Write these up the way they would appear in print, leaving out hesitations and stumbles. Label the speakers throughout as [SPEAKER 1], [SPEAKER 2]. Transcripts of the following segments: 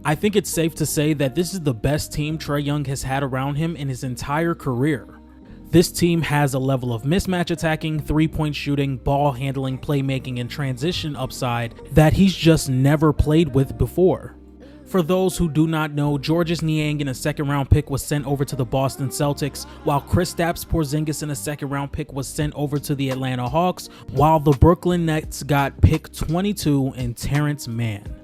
[SPEAKER 1] I think it's safe to say that this is the best team Trae Young has had around him in his entire career. This team has a level of mismatch attacking, three-point shooting, ball handling, playmaking, and transition upside that he's just never played with before. For those who do not know, Georges Niang in a second-round pick was sent over to the Boston Celtics, while Kristaps Porzingis in a second-round pick was sent over to the Atlanta Hawks, while the Brooklyn Nets got pick 22 in Terrence Mann.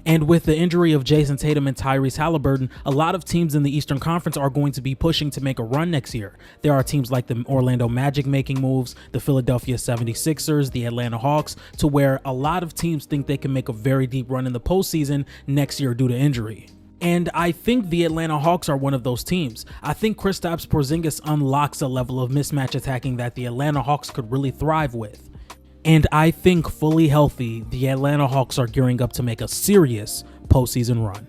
[SPEAKER 1] And with the injury of Jason Tatum and Tyrese Halliburton, a lot of teams in the Eastern Conference are going to be pushing to make a run next year. There are teams like the Orlando Magic making moves, the Philadelphia 76ers, the Atlanta Hawks, to where a lot of teams think they can make a very deep run in the postseason next year due to injury. And I think the Atlanta Hawks are one of those teams. I think Kristaps Porzingis unlocks a level of mismatch attacking that the Atlanta Hawks could really thrive with. And I think fully healthy, the Atlanta Hawks are gearing up to make a serious postseason run.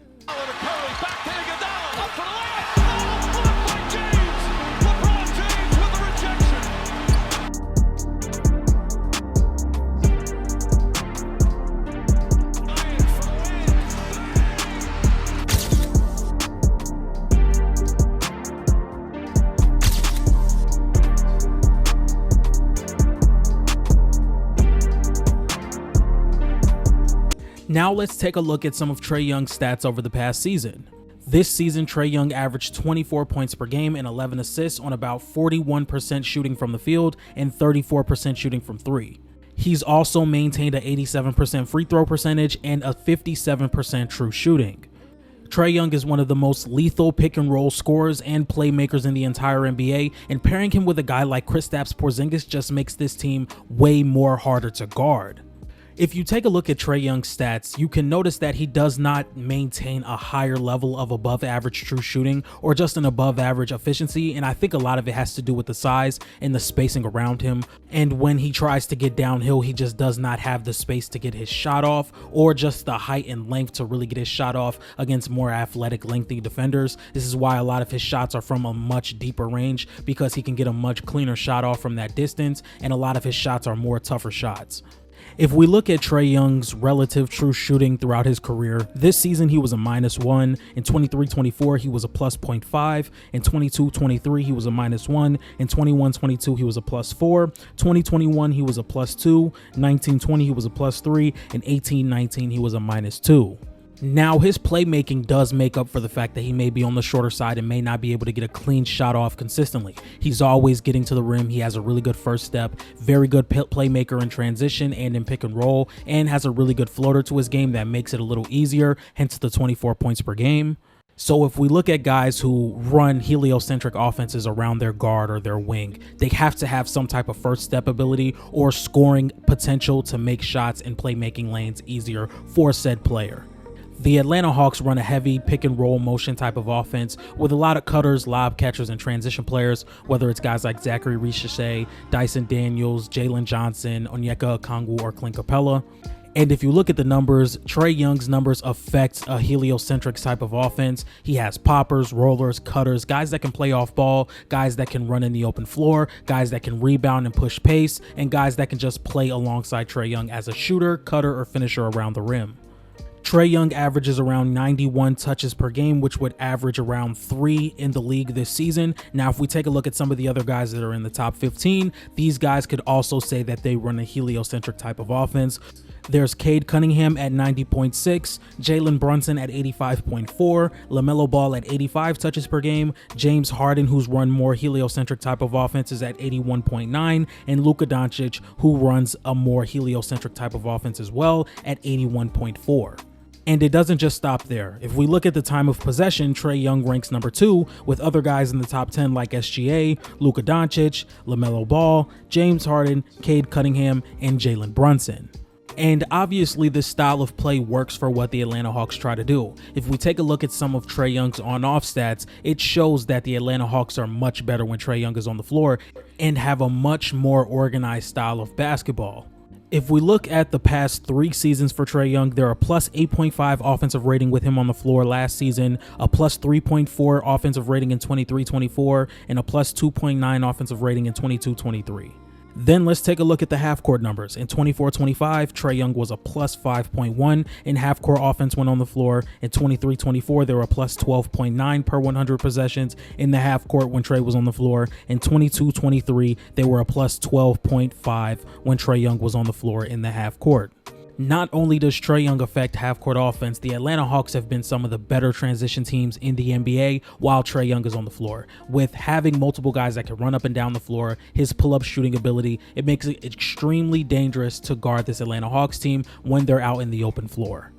[SPEAKER 1] Now let's take a look at some of Trae Young's stats over the past season. This season, Trae Young averaged 24 points per game and 11 assists on about 41% shooting from the field and 34% shooting from three. He's also maintained an 87% free throw percentage and a 57% true shooting. Trae Young is one of the most lethal pick and roll scorers and playmakers in the entire NBA, and pairing him with a guy like Kristaps Porzingis just makes this team way more harder to guard. If you take a look at Trae Young's stats, you can notice that he does not maintain a higher level of above average true shooting or just an above average efficiency, and I think a lot of it has to do with the size and the spacing around him. And when he tries to get downhill, he just does not have the space to get his shot off, or just the height and length to really get his shot off against more athletic, lengthy defenders. This is why a lot of his shots are from a much deeper range, because he can get a much cleaner shot off from that distance, and a lot of his shots are more tougher shots. If we look at Trae Young's relative true shooting throughout his career, this season he was a -1, in 23-24 he was a +0.5, in 22-23 he was a -1, in 21-22 he was a +4, 20-21 he was a +2, 19-20 he was a +3, and 18-19 he was a -2. Now, his playmaking does make up for the fact that he may be on the shorter side and may not be able to get a clean shot off consistently. He's always getting to the rim. He has a really good first step, very good playmaker in transition and in pick and roll, and has a really good floater to his game that makes it a little easier, hence the 24 points per game. So if we look at guys who run heliocentric offenses around their guard or their wing, they have to have some type of first step ability or scoring potential to make shots and playmaking lanes easier for said player. The Atlanta Hawks run a heavy pick and roll motion type of offense with a lot of cutters, lob catchers, and transition players, whether it's guys like Zachary Richichet, Dyson Daniels, Jalen Johnson, Onyeka Okongwu, or Clint Capella. And if you look at the numbers, Trae Young's numbers affect a heliocentric type of offense. He has poppers, rollers, cutters, guys that can play off ball, guys that can run in the open floor, guys that can rebound and push pace, and guys that can just play alongside Trae Young as a shooter, cutter, or finisher around the rim. Trae Young averages around 91 touches per game, which would average around 3 in the league this season. Now, if we take a look at some of the other guys that are in the top 15, these guys could also say that they run a heliocentric type of offense. There's Cade Cunningham at 90.6, Jalen Brunson at 85.4, LaMelo Ball at 85 touches per game, James Harden, who's run more heliocentric type of offenses, at 81.9, and Luka Doncic, who runs a more heliocentric type of offense as well, at 81.4. And it doesn't just stop there. If we look at the time of possession, Trae Young ranks number 2, with other guys in the top 10 like SGA, Luka Doncic, LaMelo Ball, James Harden, Cade Cunningham, and Jalen Brunson. And obviously this style of play works for what the Atlanta Hawks try to do. If we take a look at some of Trae Young's on-off stats, it shows that the Atlanta Hawks are much better when Trae Young is on the floor and have a much more organized style of basketball. If we look at the past 3 seasons for Trae Young, there are a plus 8.5 offensive rating with him on the floor last season, a plus 3.4 offensive rating in 23-24, and a plus 2.9 offensive rating in 22-23. Then let's take a look at the half-court numbers. In 24-25, Trae Young was a plus 5.1 in half-court offense when on the floor. In 23-24, they were a plus 12.9 per 100 possessions in the half-court when Trae was on the floor. In 22-23, they were a plus 12.5 when Trae Young was on the floor in the half-court. Not only does Trae Young affect half-court offense, the Atlanta Hawks have been some of the better transition teams in the NBA while Trae Young is on the floor. With having multiple guys that can run up and down the floor, his pull-up shooting ability, it makes it extremely dangerous to guard this Atlanta Hawks team when they're out in the open floor.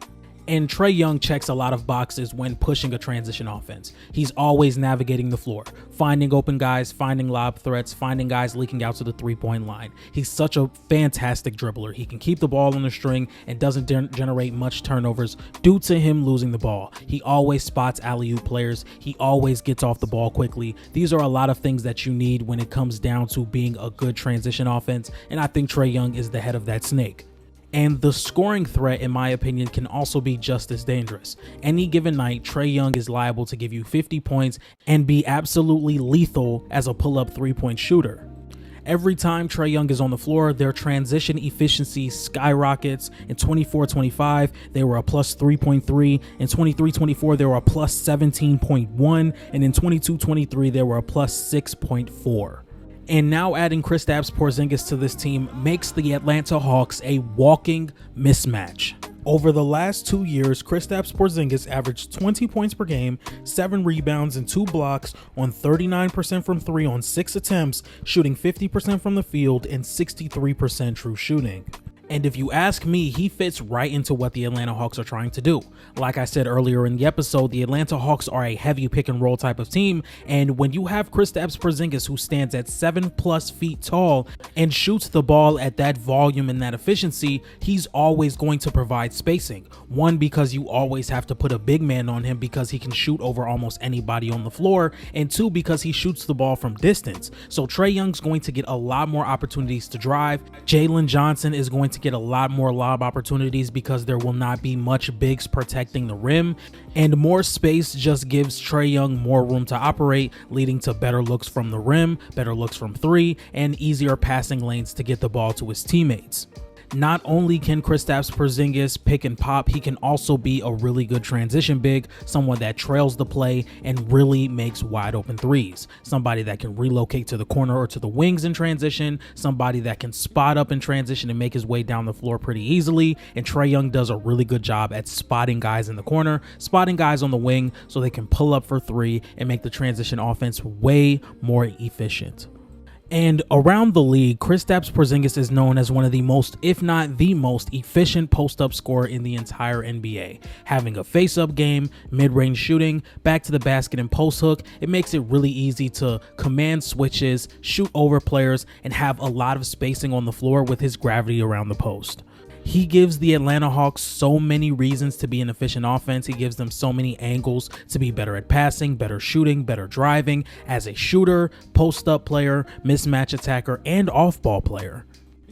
[SPEAKER 1] And Trae Young checks a lot of boxes when pushing a transition offense. He's always navigating the floor, finding open guys, finding lob threats, finding guys leaking out to the three-point line. He's such a fantastic dribbler. He can keep the ball on the string and doesn't generate much turnovers due to him losing the ball. He always spots alley-oop players. He always gets off the ball quickly. These are a lot of things that you need when it comes down to being a good transition offense, and I think Trae Young is the head of that snake. And the scoring threat, in my opinion, can also be just as dangerous. Any given night, Trae Young is liable to give you 50 points and be absolutely lethal as a pull-up three-point shooter. Every time Trae Young is on the floor, their transition efficiency skyrockets. In 24-25, they were a plus 3.3. In 23-24, they were a plus 17.1. And in 22-23, they were a plus 6.4. And now adding Kristaps Porzingis to this team makes the Atlanta Hawks a walking mismatch. Over the last 2 years, Kristaps Porzingis averaged 20 points per game, 7 rebounds, and 2 blocks on 39% from 3 on 6 attempts, shooting 50% from the field and 63% true shooting. And if you ask me, he fits right into what the Atlanta Hawks are trying to do. Like I said earlier in the episode, the Atlanta Hawks are a heavy pick and roll type of team. And when you have Kristaps Porzingis, who stands at 7+ feet tall and shoots the ball at that volume and that efficiency, he's always going to provide spacing. One, because you always have to put a big man on him because he can shoot over almost anybody on the floor. And 2, because he shoots the ball from distance. So Trae Young's going to get a lot more opportunities to drive. Jalen Johnson is going to get a lot more lob opportunities because there will not be much bigs protecting the rim, and more space just gives Trae Young more room to operate, leading to better looks from the rim, better looks from 3, and easier passing lanes to get the ball to his teammates. Not only can Kristaps Porzingis pick and pop, he can also be a really good transition big, someone that trails the play and really makes wide open threes. Somebody that can relocate to the corner or to the wings in transition, somebody that can spot up in transition and make his way down the floor pretty easily. And Trae Young does a really good job at spotting guys in the corner, spotting guys on the wing so they can pull up for 3 and make the transition offense way more efficient. And around the league, Kristaps Porzingis is known as one of the most, if not the most, efficient post-up scorer in the entire NBA. Having a face-up game, mid-range shooting, back to the basket and post hook, it makes it really easy to command switches, shoot over players, and have a lot of spacing on the floor with his gravity around the post. He gives the Atlanta Hawks so many reasons to be an efficient offense. He gives them so many angles to be better at passing, better shooting, better driving as a shooter, post-up player, mismatch attacker, and off-ball player.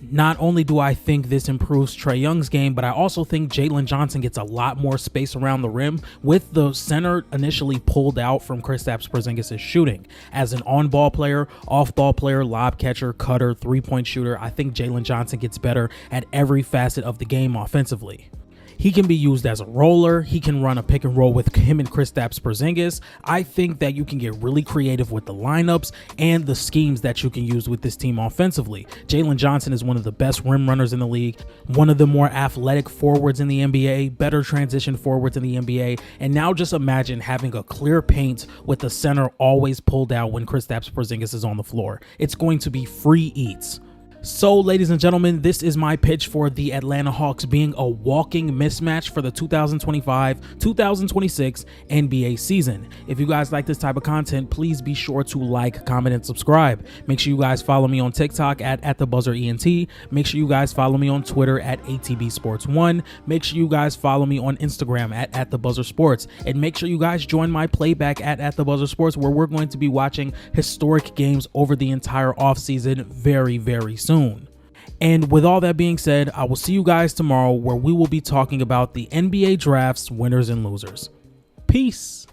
[SPEAKER 1] Not only do I think this improves Trae Young's game, but I also think Jalen Johnson gets a lot more space around the rim with the center initially pulled out from Kristaps Porzingis' shooting. As an on-ball player, off-ball player, lob catcher, cutter, three-point shooter, I think Jalen Johnson gets better at every facet of the game offensively. He can be used as a roller. He can run a pick and roll with him and Kristaps Porzingis. I think that you can get really creative with the lineups and the schemes that you can use with this team offensively. Jalen Johnson is one of the best rim runners in the league, one of the more athletic forwards in the NBA, better transition forwards in the NBA. And now just imagine having a clear paint with the center always pulled out when Kristaps Porzingis is on the floor. It's going to be free eats. So, ladies and gentlemen, this is my pitch for the Atlanta Hawks being a walking mismatch for the 2025-2026 NBA season. If you guys like this type of content, please be sure to like, comment, and subscribe. Make sure you guys follow me on TikTok at @TheBuzzerENT. Make sure you guys follow me on Twitter at ATBSports1. Make sure you guys follow me on Instagram at @TheBuzzerSports. And make sure you guys join my playback at @TheBuzzerSports, where we're going to be watching historic games over the entire offseason very, very soon. And with all that being said, I will see you guys tomorrow where we will be talking about the NBA draft's winners and losers. Peace.